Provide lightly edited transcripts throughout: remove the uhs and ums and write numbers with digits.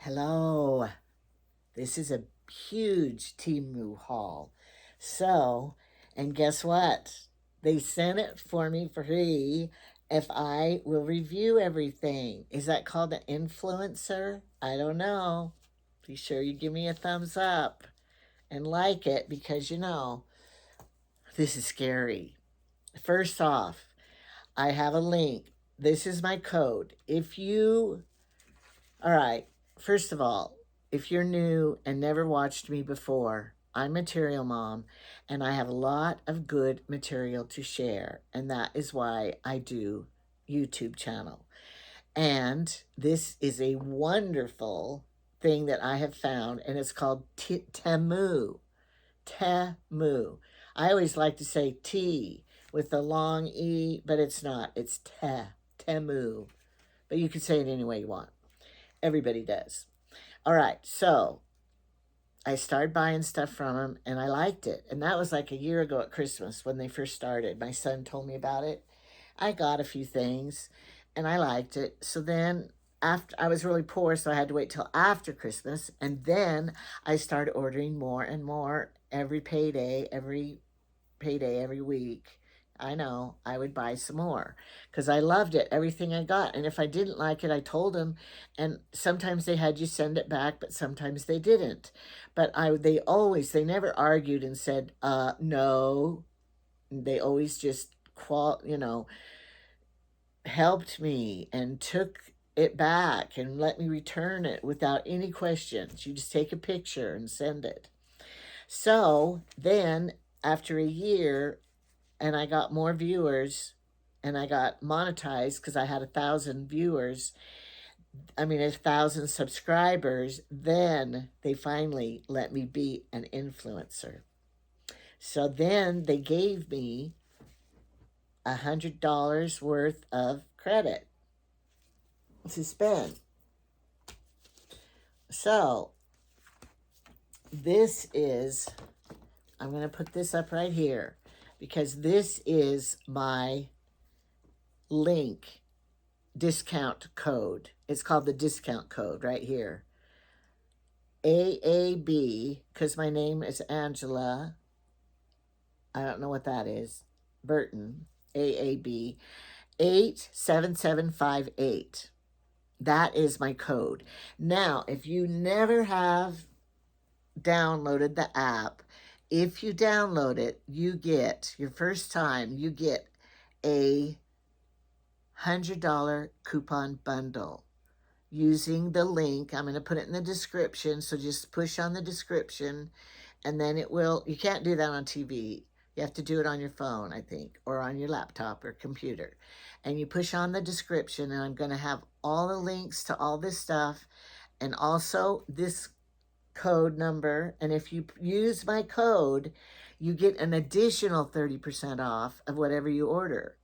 Hello. This is a huge Temu haul. So, and guess what? They sent it for me for free if I will review everything. Is that called an influencer? I don't know. Be sure you give me a thumbs up and like it because this is scary. First off, I have a link. This is my code. All right, first of all, if you're new and never watched me before, I'm Material Mom, and I have a lot of good material to share, and that is why I do YouTube channel. And this is a wonderful thing that I have found, and it's called Temu. Temu. I always like to say T with the long E, but it's not. It's Temu. But you can say it any way you want. Everybody does. All right, so I started buying stuff from them and I liked it. And that was like a year ago at Christmas when they first started. My son told me about it. I got a few things and I liked it. So then after I was really poor, so I had to wait till after Christmas. And then I started ordering more and more every payday, every week. I know, I would buy some more because I loved it, everything I got. And if I didn't like it, I told them. And sometimes they had you send it back, but sometimes they didn't. But they never argued and said, no. They always just, helped me and took it back and let me return it without any questions. You just take a picture and send it. So then after a year, and I got more viewers and I got monetized because I had 1,000 viewers. 1,000 subscribers. Then they finally let me be an influencer. So then they gave me $100 worth of credit to spend. So I'm going to put this up right here because this is my link discount code. It's called the discount code right here. AAB, because my name is Angela. I don't know what that is. Burton. AAB 87758. That is my code. Now, if you never have downloaded the app, if you download it, you get, your first time, you get a $100 coupon bundle using the link. I'm going to put it in the description, so just push on the description, and then you can't do that on TV. You have to do it on your phone, I think, or on your laptop or computer. And you push on the description, and I'm going to have all the links to all this stuff, and also this code number. And if you use my code, you get an additional 30% off of whatever you order.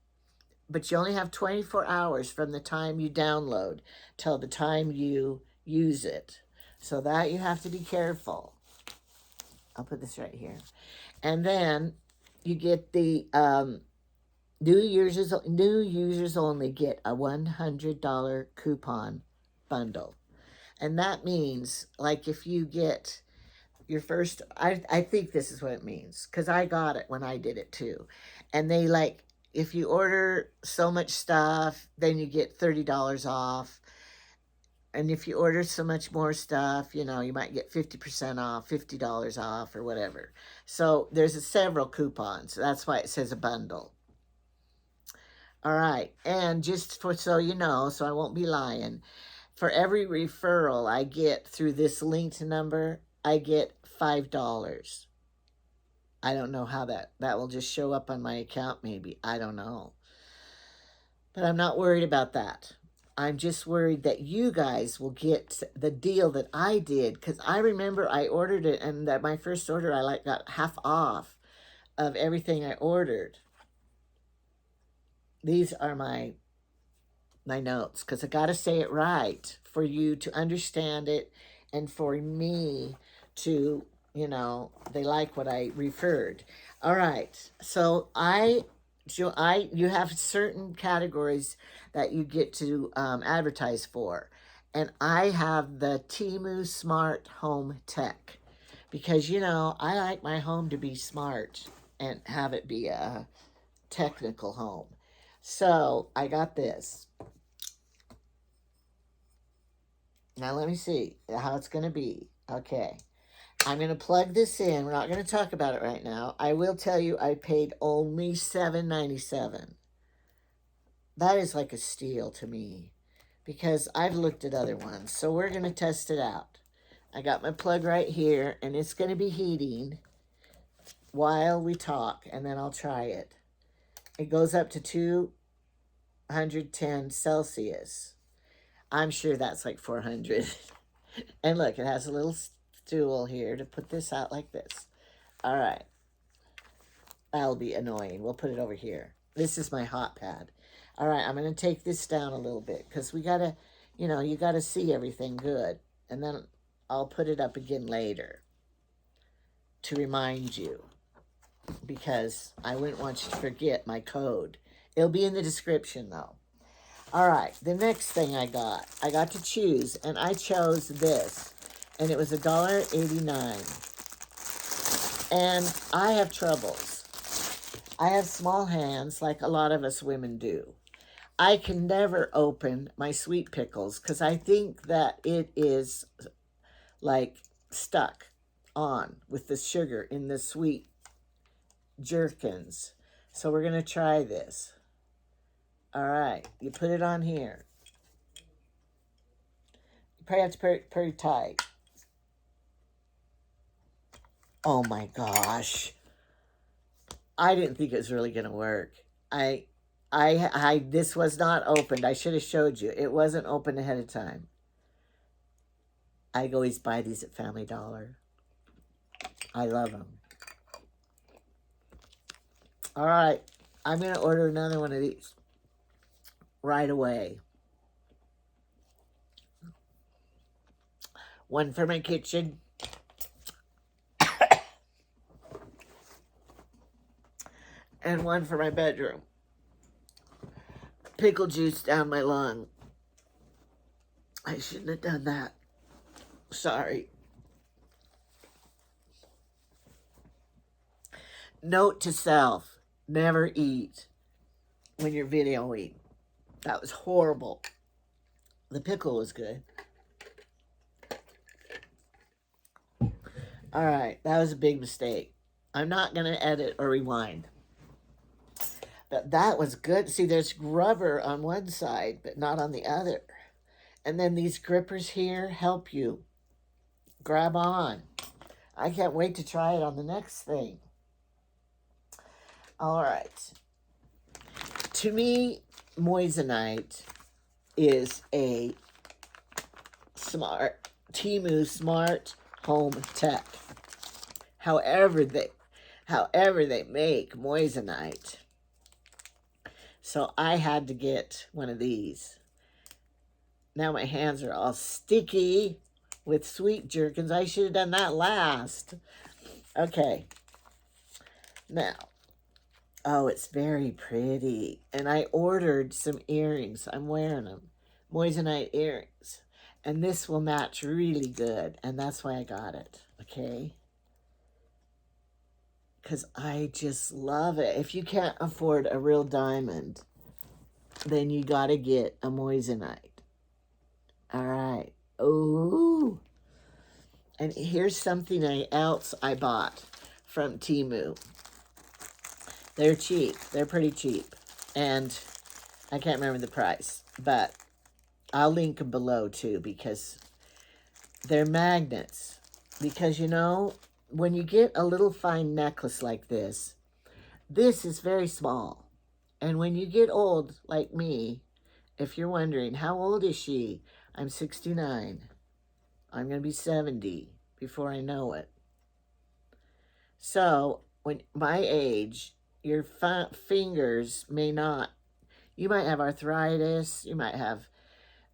But you only have 24 hours from the time you download till the time you use it. So that you have to be careful. I'll put this right here. And then you get the new users only get a $100 coupon bundle. And that means, like, if you get your first, I think this is what it means, because I got it when I did it too. And they if you order so much stuff, then you get $30 off. And if you order so much more stuff, you might get 50% off, $50 off, or whatever. So there's several coupons. That's why it says a bundle. All right. And just so you know, so I won't be lying, for every referral I get through this linked number, I get $5. I don't know how that will just show up on my account, maybe. I don't know. But I'm not worried about that. I'm just worried that you guys will get the deal that I did, because I remember I ordered it, and that my first order I got half off of everything I ordered. These are my notes, because I got to say it right for you to understand it, and for me to, they like what I referred. All right, so you have certain categories that you get to advertise for, And I have the Temu Smart Home Tech because, you know, I like my home to be smart and have it be a technical home. So I got this. Now let me see how it's going to be. Okay. I'm going to plug this in. We're not going to talk about it right now. I will tell you I paid only $7.97. That is like a steal to me because I've looked at other ones. So we're going to test it out. I got my plug right here, and it's going to be heating while we talk, and then I'll try it. It goes up to 210 Celsius. I'm sure that's like 400. And look, it has a little stool here to put this out like this. All right. That'll be annoying. We'll put it over here. This is my hot pad. All right, I'm going to take this down a little bit because we got to, you know, you got to see everything good. And then I'll put it up again later to remind you because I wouldn't want you to forget my code. It'll be in the description though. All right, the next thing I got to choose, and I chose this, and it was $1.89. And I have troubles. I have small hands like a lot of us women do. I can never open my sweet pickles because I think that it is like stuck on with the sugar in the sweet gherkins. So we're going to try this. All right, you put it on here. You probably have to put it pretty tight. Oh my gosh. I didn't think it was really going to work. This was not opened. I should have showed you. It wasn't opened ahead of time. I always buy these at Family Dollar. I love them. All right, I'm going to order another one of these right away. One for my kitchen. And one for my bedroom. Pickle juice down my lung. I shouldn't have done that. Sorry. Note to self, never eat when you're videoing. That was horrible. The pickle was good. All right, that was a big mistake. I'm not going to edit or rewind. But that was good. See, there's rubber on one side, but not on the other. And then these grippers here help you grab on. I can't wait to try it on the next thing. All right. To me, Moissanite is a Temu Smart Home Tech. However they make Moissanite. So I had to get one of these. Now my hands are all sticky with sweet gherkins. I should have done that last. Okay. Now, oh, it's very pretty. And I ordered some earrings. I'm wearing them. Moissanite earrings. And this will match really good. And that's why I got it. Okay? Because I just love it. If you can't afford a real diamond, then you got to get a Moissanite. All right. Ooh. And here's something else I bought from Temu. They're cheap. They're pretty cheap. And I can't remember the price. But I'll link them below too because they're magnets. Because, you know, when you get a little fine necklace like this is very small. And when you get old, like me, if you're wondering, how old is she? I'm 69. I'm going to be 70 before I know it. So, when my age, your fingers may not, you might have arthritis, you might have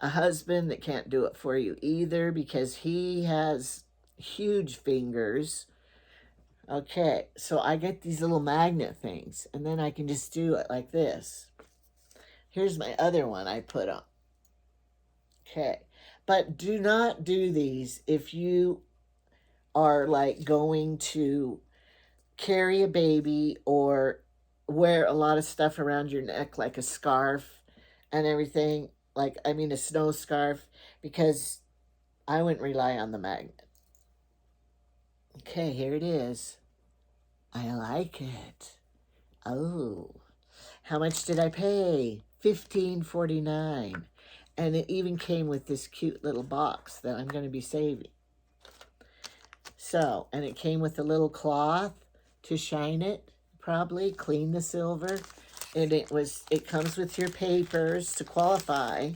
a husband that can't do it for you either because he has huge fingers. Okay, so I get these little magnet things, and then I can just do it like this. Here's my other one I put on. Okay, But do not do these if you are like going to carry a baby or wear a lot of stuff around your neck, like a scarf and everything. Like, I mean, a snow scarf, because I wouldn't rely on the magnet. Okay, here it is. I like it. Oh, how much did I pay? $15.49. And it even came with this cute little box that I'm going to be saving. So, and it came with a little cloth to shine it, probably clean the silver. And it comes with your papers to qualify.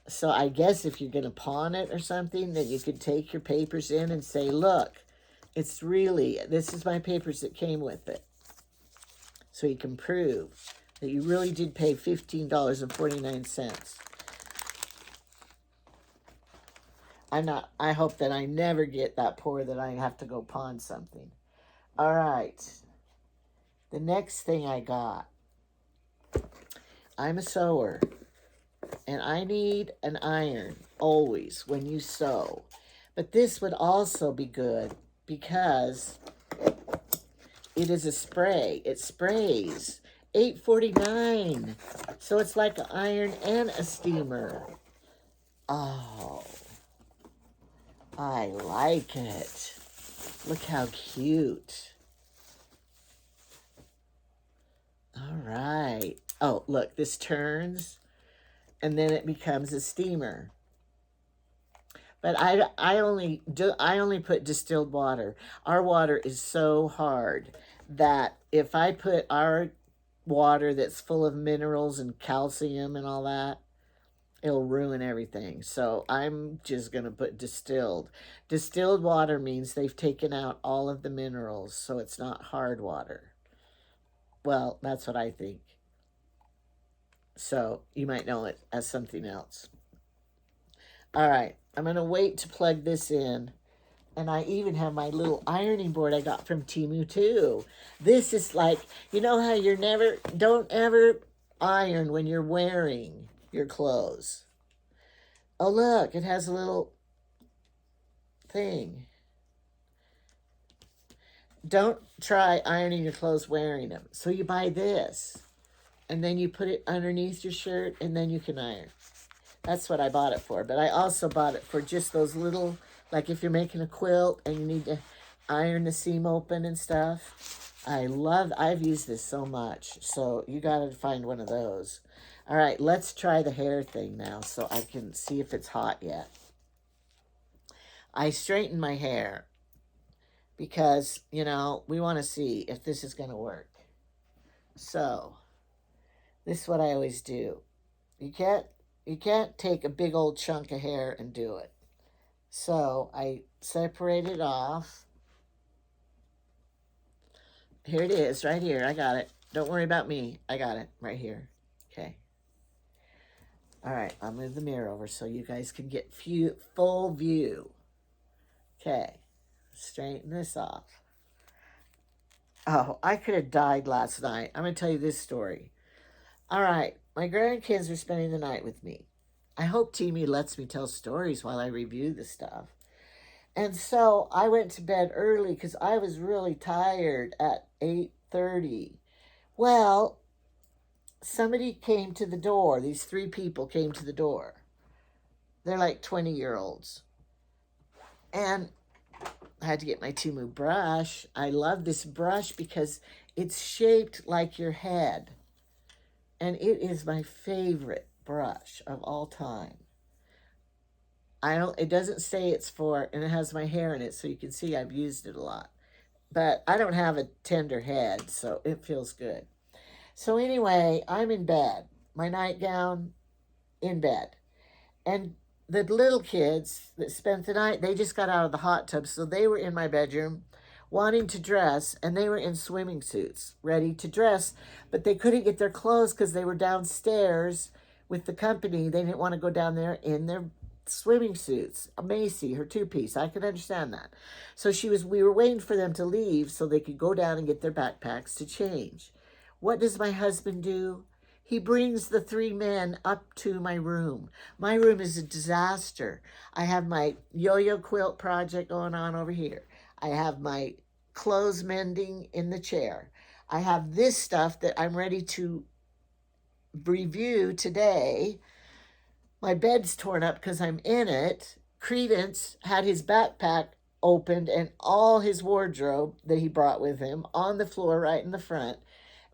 So I guess if you're going to pawn it or something, then you could take your papers in and say, look, this is my papers that came with it. So you can prove that you really did pay $15.49. I hope that I never get that poor that I have to go pawn something. All right. The next thing I got. I'm a sewer. And I need an iron always when you sew. But this would also be good because it is a spray. It sprays. $8.49. So it's like an iron and a steamer. Oh, I like it. Look how cute. All right. Oh, look, this turns and then it becomes a steamer. But I only put distilled water. Our water is so hard that if I put our water that's full of minerals and calcium and all that, it'll ruin everything. So I'm just going to put distilled. Distilled water means they've taken out all of the minerals, so it's not hard water. Well, that's what I think. So you might know it as something else. All right, I'm going to wait to plug this in. And I even have my little ironing board I got from Temu too. This is like, you know how don't ever iron when you're wearing your clothes. Oh, look, it has a little thing. Don't try ironing your clothes wearing them. So you buy this, and then you put it underneath your shirt, and then you can iron. That's what I bought it for. But I also bought it for just those little, like if you're making a quilt and you need to iron the seam open and stuff. I've used this so much. So you got to find one of those. All right, let's try the hair thing now so I can see if it's hot yet. I straightened my hair because, you know, we want to see if this is going to work. So this is what I always do. You can't take a big old chunk of hair and do it. So I separate it off. Here it is, right here. I got it. Don't worry about me. I got it right here. Okay. All right, I'll move the mirror over so you guys can get full view. Okay, straighten this off. Oh, I could have died last night. I'm going to tell you this story. All right, my grandkids are spending the night with me. I hope Temu lets me tell stories while I review the stuff. And so I went to bed early because I was really tired at 8:30. Well, somebody came to the door. These 3 people came to the door. They're like 20-year-olds. And I had to get my Temu brush. I love this brush because it's shaped like your head. And it is my favorite brush of all time. It doesn't say it's for, and it has my hair in it, so you can see I've used it a lot. But I don't have a tender head, so it feels good. So anyway, I'm in bed. My nightgown, in bed. And the little kids that spent the night, they just got out of the hot tub, so they were in my bedroom wanting to dress, and they were in swimming suits, ready to dress, but they couldn't get their clothes because they were downstairs with the company. They didn't want to go down there in their swimming suits. Macy, her 2-piece, I could understand that. So we were waiting for them to leave so they could go down and get their backpacks to change. What does my husband do? he brings the 3 men up to my room. My room is a disaster. I have my yo-yo quilt project going on over here. I have my clothes mending in the chair. I have this stuff that I'm ready to review today. My bed's torn up because I'm in it. Credence had his backpack opened and all his wardrobe that he brought with him on the floor right in the front.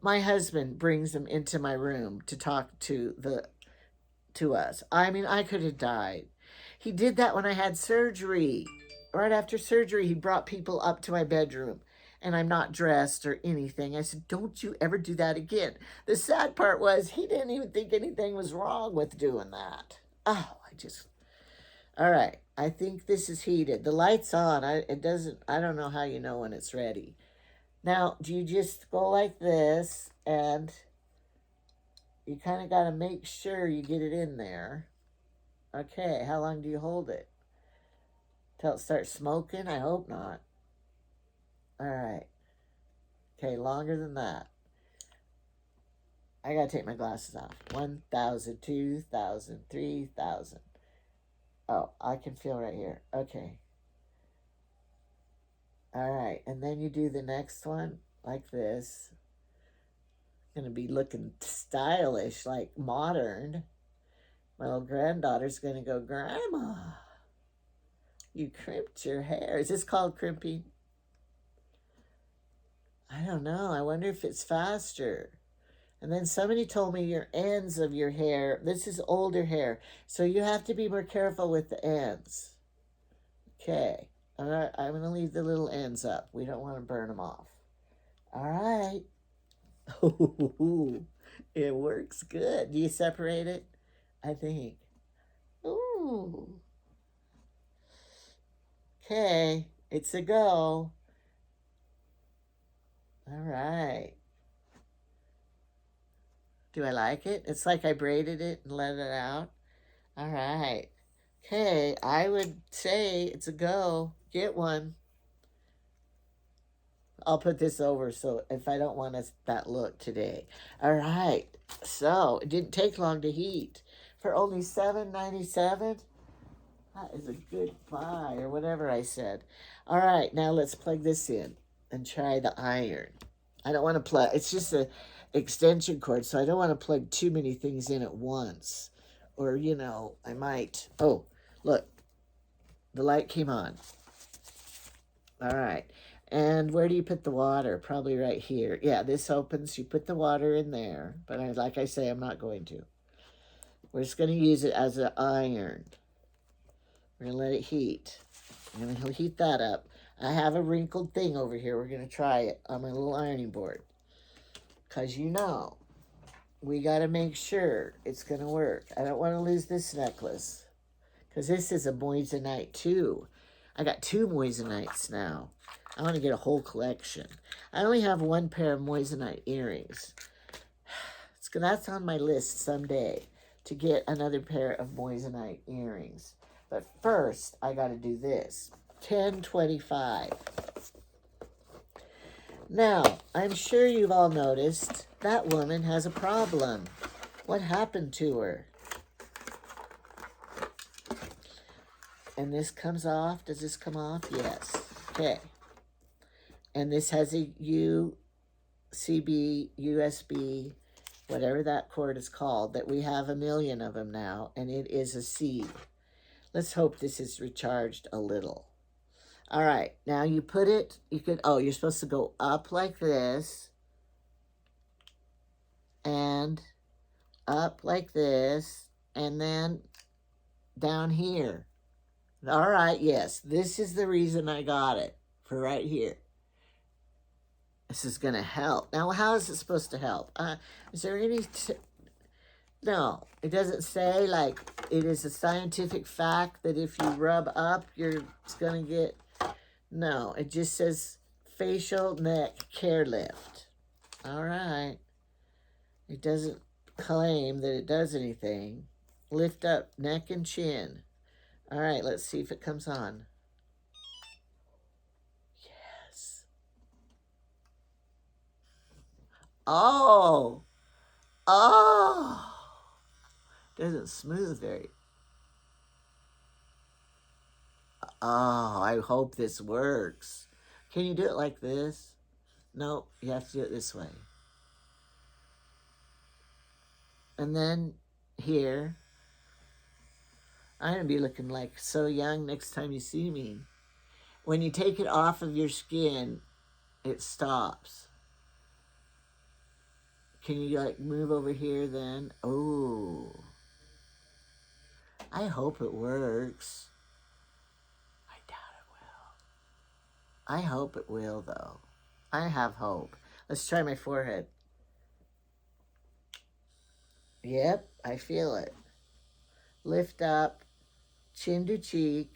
My husband brings him into my room to talk to us. I mean, I could have died. He did that when I had surgery. Right after surgery, he brought people up to my bedroom and I'm not dressed or anything. I said, don't you ever do that again. The sad part was he didn't even think anything was wrong with doing that. Oh, all right. I think this is heated. The light's on. I don't know how you know when it's ready. Now, do you just go like this and you kind of got to make sure you get it in there. Okay, how long do you hold it? Till it starts smoking? I hope not. All right. Okay, longer than that. I got to take my glasses off. 1,000, 2,000, 3,000. Oh, I can feel right here. Okay. All right, and then you do the next one like this. Going to be looking stylish, like modern. My little granddaughter's going to go, Grandma, you crimped your hair. Is this called crimping? I don't know. I wonder if it's faster. And then somebody told me your ends of your hair, this is older hair, so you have to be more careful with the ends. Okay. I'm going to leave the little ends up. We don't want to burn them off. All right. Ooh, it works good. Do you separate it? I think. Ooh. Okay, it's a go. All right. Do I like it? It's like I braided it and let it out. All right. Okay, I would say it's a go. Get one. I'll put this over so if I don't want that look today. All right. So it didn't take long to heat. For only $7.97. That is a good buy, or whatever I said. All right, now let's plug this in and try the iron. I don't want to plug, it's just an extension cord, so I don't want to plug too many things in at once. Or, you know, I might. Oh, look, the light came on. All right, and where do you put the water? Probably right here. Yeah, this opens, you put the water in there, but like I say, I'm not going to. We're just going to use it as an iron. We're going to let it heat. I'm going to heat that up. I have a wrinkled thing over here. We're going to try it on my little ironing board. Because you know, we got to make sure it's going to work. I don't want to lose this necklace. Because this is a Moissanite too. I got 2 Moissanites now. I want to get a whole collection. I only have 1 pair of Moissanite earrings. That's on my list someday, to get another pair of Moissanite earrings. But first, I got to do this. 1025. Now, I'm sure you've all noticed that woman has a problem. What happened to her? And this comes off. Does this come off? Yes. Okay. And this has a USB, whatever that cord is called, that we have a million of them now, and it is a C. Let's hope this is recharged a little. All right, now you put it, you're supposed to go up like this, and up like this, and then down here. All right, yes, this is the reason I got it, for right here. This is going to help. Now, how is it supposed to help? Is there any... No, it doesn't say, like, it is a scientific fact that if you rub up, it's going to get... No, it just says facial neck care lift. All right. It doesn't claim that it does anything. Lift up neck and chin. All right, let's see if it comes on. Yes. Oh, Oh, doesn't smooth very. Oh, I hope this works. Can you do it like this? No, you have to do it this way. And then here, I'm going to be looking like so young next time you see me. When you take it off of your skin, it stops. Can you like move over here then? Oh, I hope it works. I doubt it will. I hope it will though. I have hope. Let's try my forehead. Yep, I feel it. Lift up, chin to cheek.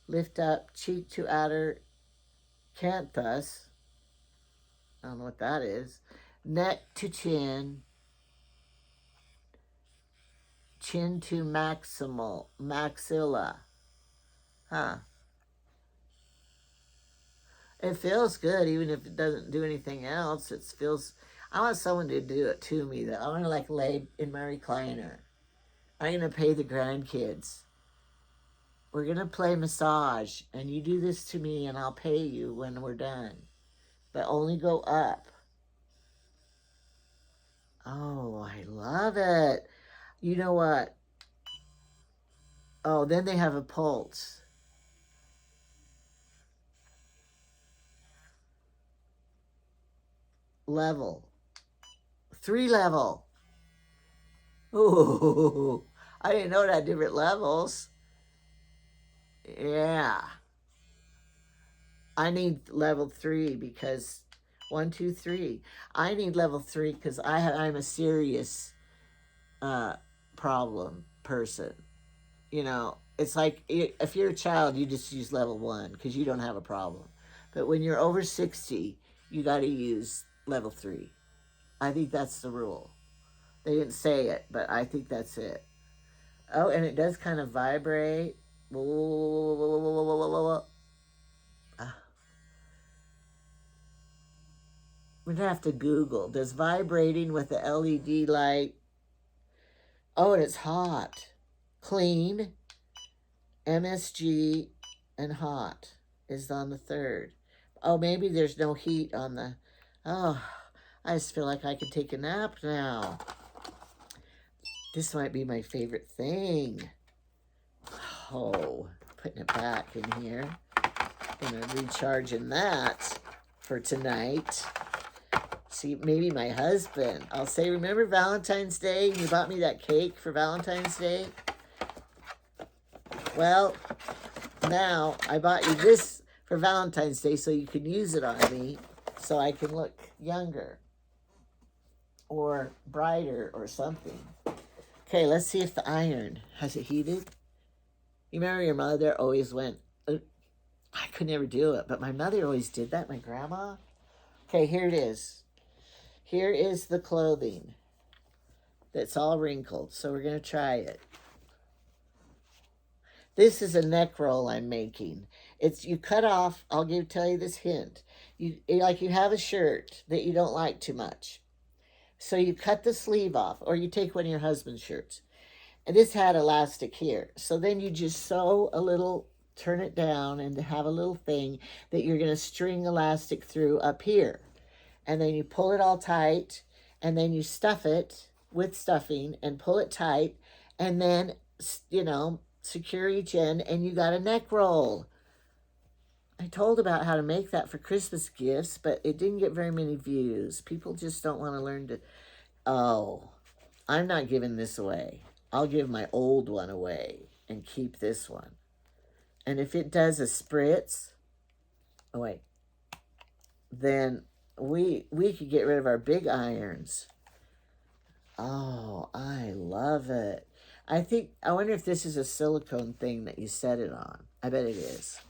Lift up, cheek to outer canthus. I don't know what that is. Neck to chin. Chin to maxilla. Huh. It feels good even if it doesn't do anything else. It feels, I want someone to do it to me though. I want to like lay in my recliner. I'm going to pay the grandkids. We're going to play massage and you do this to me and I'll pay you when we're done. But only go up. Oh, I love it. You know what? Oh, then they have a pulse. Level. 3 level. Ooh, I didn't know it had different levels. Yeah. I need level 3 because 1, 2, 3. I need level 3 because I'm a serious problem person. You know, it's like if you're a child, you just use level 1 because you don't have a problem. But when you're over 60, you got to use level 3. I think that's the rule. They didn't say it, but I think that's it. Oh, and it does kind of vibrate. We're gonna have to Google. Does vibrating with the LED light? Oh, and it's hot. Clean, MSG, and hot is on the 3rd. Oh, maybe there's no heat on the... Oh, I just feel like I could take a nap now. This might be my favorite thing. Oh, putting it back in here. Gonna recharge in that for tonight. See, maybe my husband. I'll say, remember Valentine's Day? You bought me that cake for Valentine's Day? Well, now I bought you this for Valentine's Day so you can use it on me so I can look younger or brighter or something. Okay, let's see if the iron, has it heated? You remember your mother always went, I could never do it, but my mother always did that, my grandma. Okay, here it is. Here is the clothing that's all wrinkled, so we're going to try it. This is a neck roll I'm making. It's, you cut off, tell you this hint. You have a shirt that you don't like too much. So you cut the sleeve off, or you take one of your husband's shirts. And this had elastic here. So then you just sew a little, turn it down, and have a little thing that you're going to string elastic through up here. And then you pull it all tight, and then you stuff it with stuffing and pull it tight, and then, you know, secure each end, and you got a neck roll. I told about how to make that for Christmas gifts, but it didn't get very many views. People just don't want to learn to... Oh, I'm not giving this away. I'll give my old one away and keep this one. And if it does a spritz... Oh, wait. Then we could get rid of our big irons. Oh, I love it. I wonder if this is a silicone thing that you set it on. I bet it is.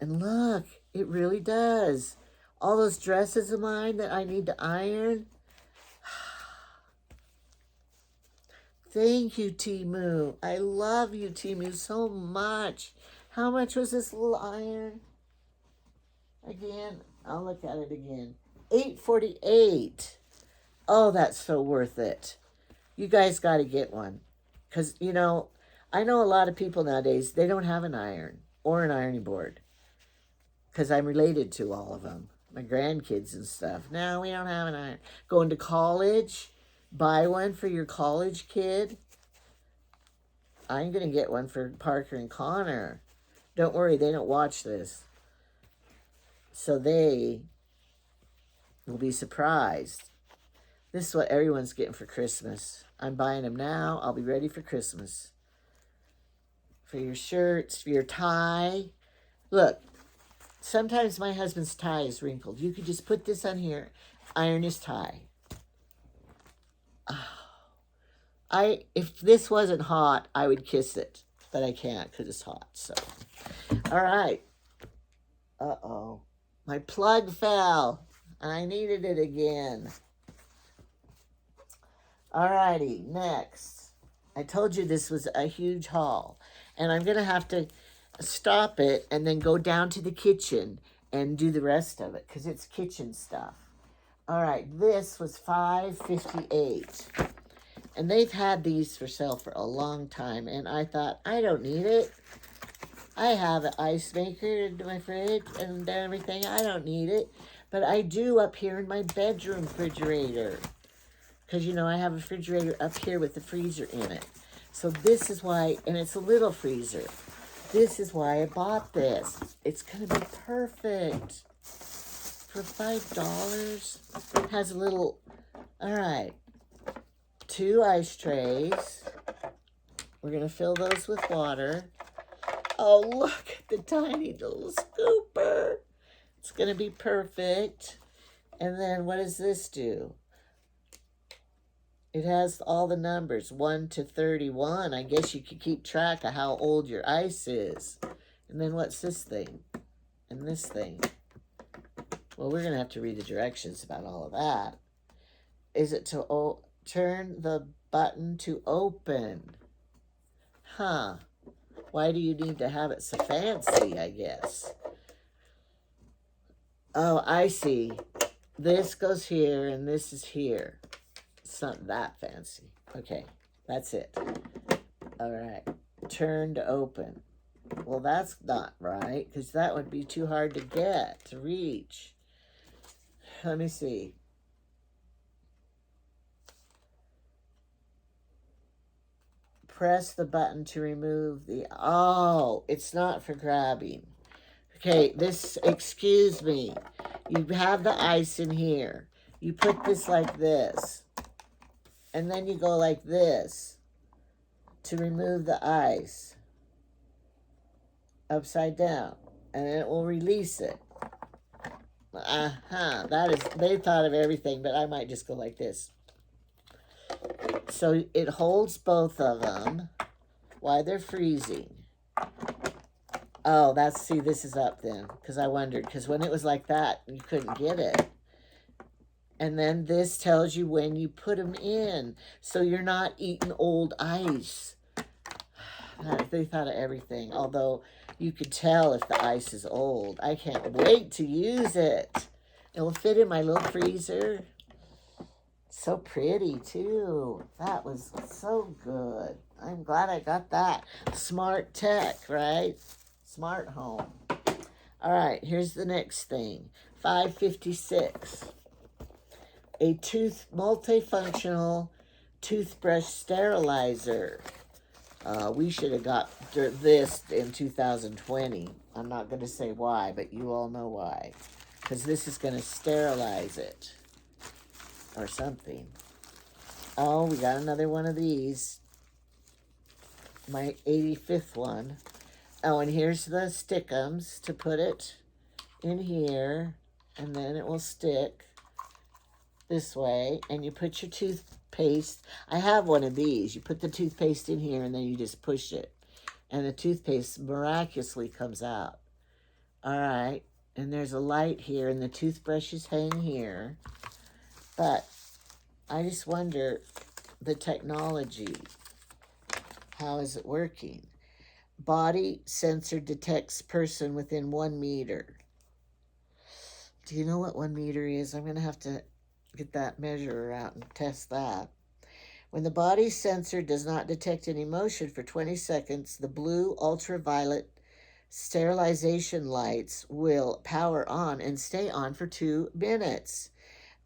And look, it really does. All those dresses of mine that I need to iron. Thank you, Temu. I love you, Temu, so much. How much was this little iron? Again, I'll look at it again. $8.48. Oh, that's so worth it. You guys got to get one. Because, you know, I know a lot of people nowadays, they don't have an iron or an ironing board. Because I'm related to all of them. My grandkids and stuff. No, we don't have an iron. Going to college, buy one for your college kid. I'm going to get one for Parker and Connor. Don't worry, they don't watch this. So they will be surprised. This is what everyone's getting for Christmas. I'm buying them now. I'll be ready for Christmas. For your shirts, for your tie. Look, sometimes my husband's tie is wrinkled. You could just put this on here, iron his tie. If this wasn't hot, I would kiss it. But I can't because it's hot. So, all right. Uh-oh. My plug fell. I needed it again. Alrighty, next. I told you this was a huge haul. And I'm going to have to stop it and then go down to the kitchen and do the rest of it because it's kitchen stuff. Alright, this was $5.58. And they've had these for sale for a long time. And I thought, I don't need it. I have an ice maker in my fridge and everything. I don't need it. But I do up here in my bedroom refrigerator. Because, you know, I have a refrigerator up here with the freezer in it. So this is why, and it's a little freezer. This is why I bought this. It's going to be perfect. For $5. It has a little, all right, 2 ice trays. We're going to fill those with water. Oh, look at the tiny little scooper. It's going to be perfect. And then what does this do? It has all the numbers, 1 to 31. I guess you could keep track of how old your ice is. And then what's this thing? And this thing. Well, we're going to have to read the directions about all of that. Is it to turn the button to open? Huh. Why do you need to have it so fancy, I guess? Oh, I see. This goes here and this is here. It's not that fancy. Okay, that's it. All right. Turn to open. Well, that's not right because that would be too hard to get, to reach. Let me see. Press the button to remove the... Oh, it's not for grabbing. Okay, this... Excuse me. You have the ice in here. You put this like this. And then you go like this to remove the ice. Upside down. And then it will release it. That is... They thought of everything, but I might just go like this. So it holds both of them while they're freezing. Oh, that's, see, this is up then. Because I wondered, because when it was like that, you couldn't get it. And then this tells you when you put them in. So you're not eating old ice. They thought of everything. Although you could tell if the ice is old. I can't wait to use it. It will fit in my little freezer. So pretty, too. That was so good. I'm glad I got that. Smart tech, right? Smart home. All right, here's the next thing. $5.56. A multifunctional toothbrush sterilizer. We should have got this in 2020. I'm not going to say why, but you all know why. Because this is going to sterilize it. Or something. Oh, we got another one of these. My 85th one. Oh, and here's the stickums to put it in here. And then it will stick this way. And you put your toothpaste. I have one of these. You put the toothpaste in here and then you just push it. And the toothpaste miraculously comes out. All right. And there's a light here and the toothbrushes hang here. But I just wonder, the technology, how is it working? Body sensor detects person within 1 meter. Do you know what 1 meter is? I'm going to have to get that measurer out and test that. When the body sensor does not detect any motion for 20 seconds, the blue ultraviolet sterilization lights will power on and stay on for 2 minutes,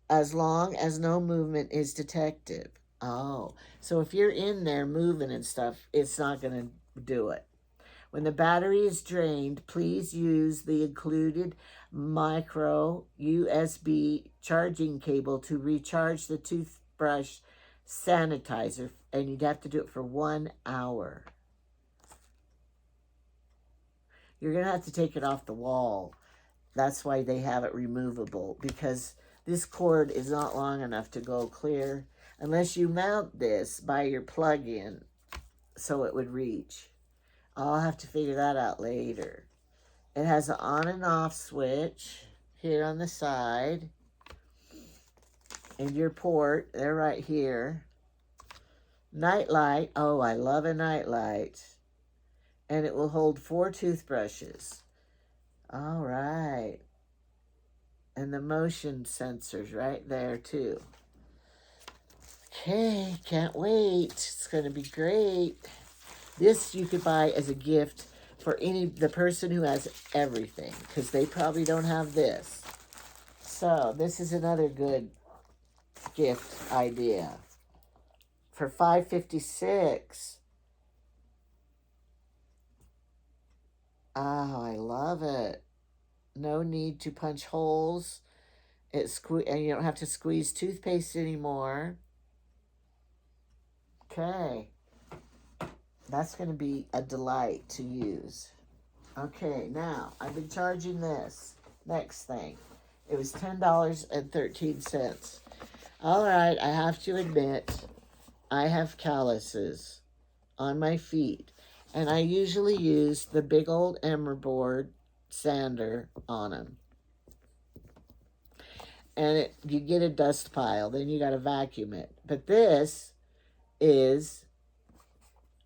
as long as no movement is detected. Oh, so if you're in there moving and stuff, it's not going to do it. When the battery is drained, please use the included micro USB charging cable to recharge the toothbrush sanitizer, and you'd have to do it for 1 hour. You're going to have to take it off the wall. That's why they have it removable, because this cord is not long enough to go clear unless you mount this by your plug-in so it would reach. I'll have to figure that out later. It has an on and off switch here on the side. And your port, they're right here. Night light. Oh, I love a night light. And it will hold 4 toothbrushes. All right. And the motion sensors right there too. Okay, can't wait. It's going to be great. This you could buy as a gift for the person who has everything, because they probably don't have this. So this is another good gift idea. For $5.56. Oh, I love it. No need to punch holes. And you don't have to squeeze toothpaste anymore. Okay. That's going to be a delight to use. Okay, now, I've been charging this. Next thing. It was $10.13. All right, I have to admit, I have calluses on my feet. And I usually use the big old Emerboard sander on them. And you get a dust pile, then you got to vacuum it. But this is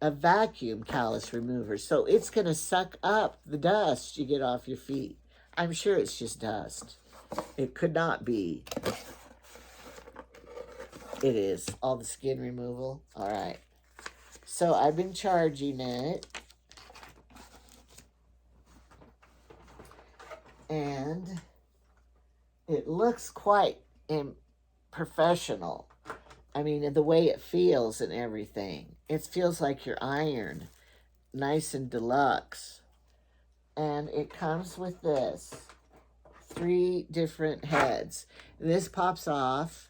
a vacuum callus remover, so it's going to suck up the dust you get off your feet. I'm sure it's just dust. It could not be. It is. All the skin removal. All right. So I've been charging it. And it looks quite professional. I mean, the way it feels and everything. It feels like your iron. Nice and deluxe. And it comes with this. 3 different heads. This pops off.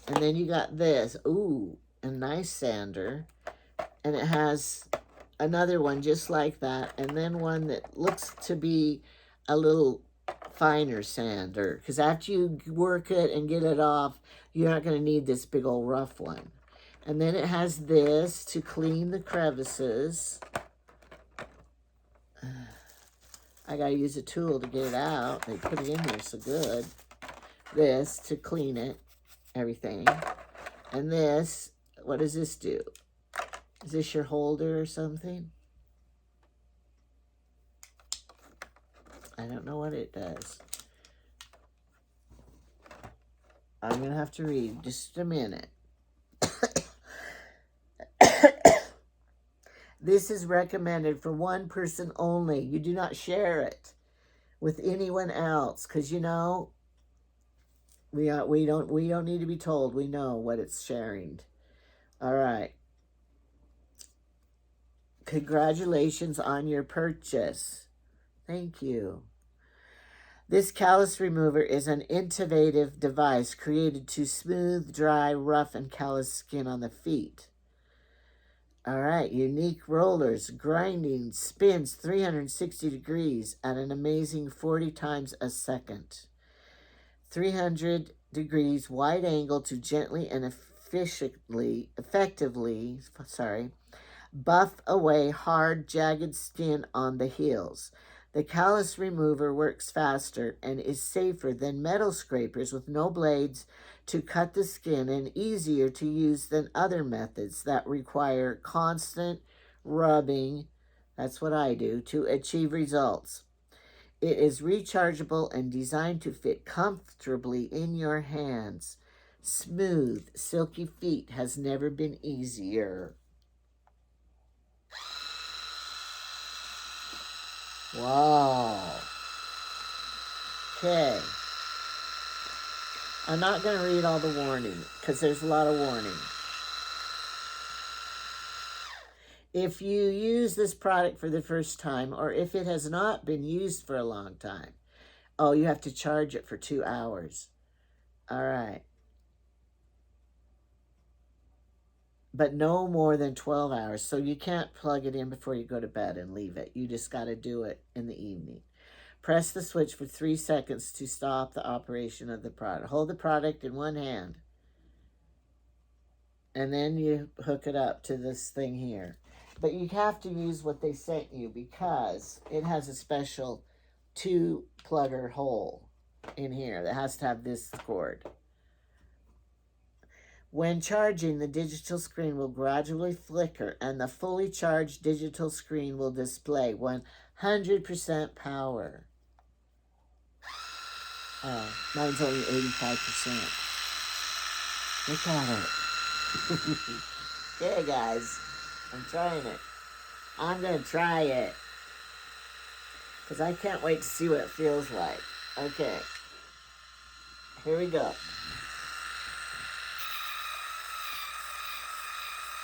And then you got this. Ooh, a nice sander. And it has another one just like that. And then one that looks to be a little finer sander. Because after you work it and get it off, you're not going to need this big old rough one. And then it has this to clean the crevices. I got to use a tool to get it out. They put it in there so good. This to clean it, everything. And this, what does this do? Is this your holder or something? I don't know what it does. I'm going to have to read just a minute. This is recommended for one person only. You do not share it with anyone else, because you know we don't need to be told. We know what it's sharing. All right. Congratulations on your purchase. Thank you. This callus remover is an innovative device created to smooth, dry, rough, and callous skin on the feet. All right, unique rollers, grinding, spins 360 degrees at an amazing 40 times a second. 300 degrees wide angle to gently and effectively, buff away hard, jagged skin on the heels. The callus remover works faster and is safer than metal scrapers with no blades to cut the skin, and easier to use than other methods that require constant rubbing, that's what I do, to achieve results. It is rechargeable and designed to fit comfortably in your hands. Smooth, silky feet has never been easier. Wow. Okay. I'm not going to read all the warning because there's a lot of warning. If you use this product for the first time, or if it has not been used for a long time, oh, you have to charge it for 2 hours. All right. But no more than 12 hours. So you can't plug it in before you go to bed and leave it. You just got to do it in the evening. Press the switch for 3 seconds to stop the operation of the product. Hold the product in one hand. And then you hook it up to this thing here. But you have to use what they sent you because it has a special 2-plugger hole in here that has to have this cord. When charging, the digital screen will gradually flicker and the fully charged digital screen will display 100% power. Oh, mine's only 85%. Look at it. Okay, guys, I'm trying it. I'm going to try it because I can't wait to see what it feels like. Okay, here we go.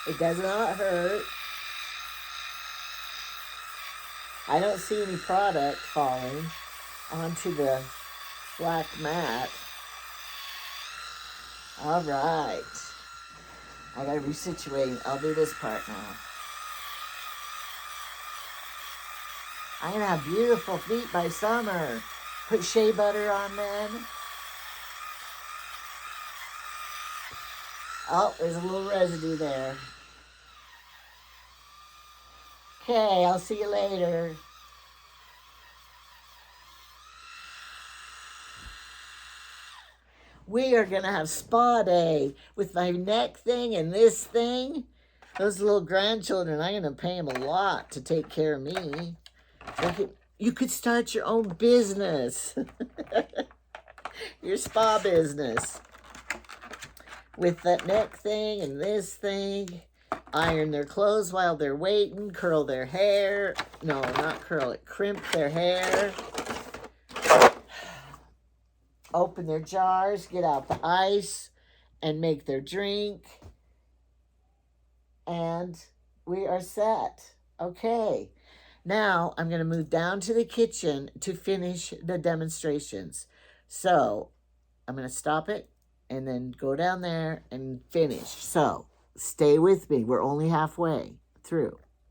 It does not hurt. I don't see any product falling onto the black mat. All right. I gotta resituate. I'll do this part now. I'm gonna have beautiful feet by summer. Put shea butter on them. Oh, there's a little residue there. Okay, I'll see you later. We are going to have spa day with my neck thing and this thing. Those little grandchildren, I'm going to pay them a lot to take care of me. You could start your own business. Your spa business. With that neck thing and this thing. Iron their clothes while they're waiting. Curl their hair. No, not curl it. Crimp their hair. Open their jars, get out the ice, and make their drink. And we are set. Okay. Now I'm going to move down to the kitchen to finish the demonstrations. So I'm going to stop it and then go down there and finish. So stay with me. We're only halfway through.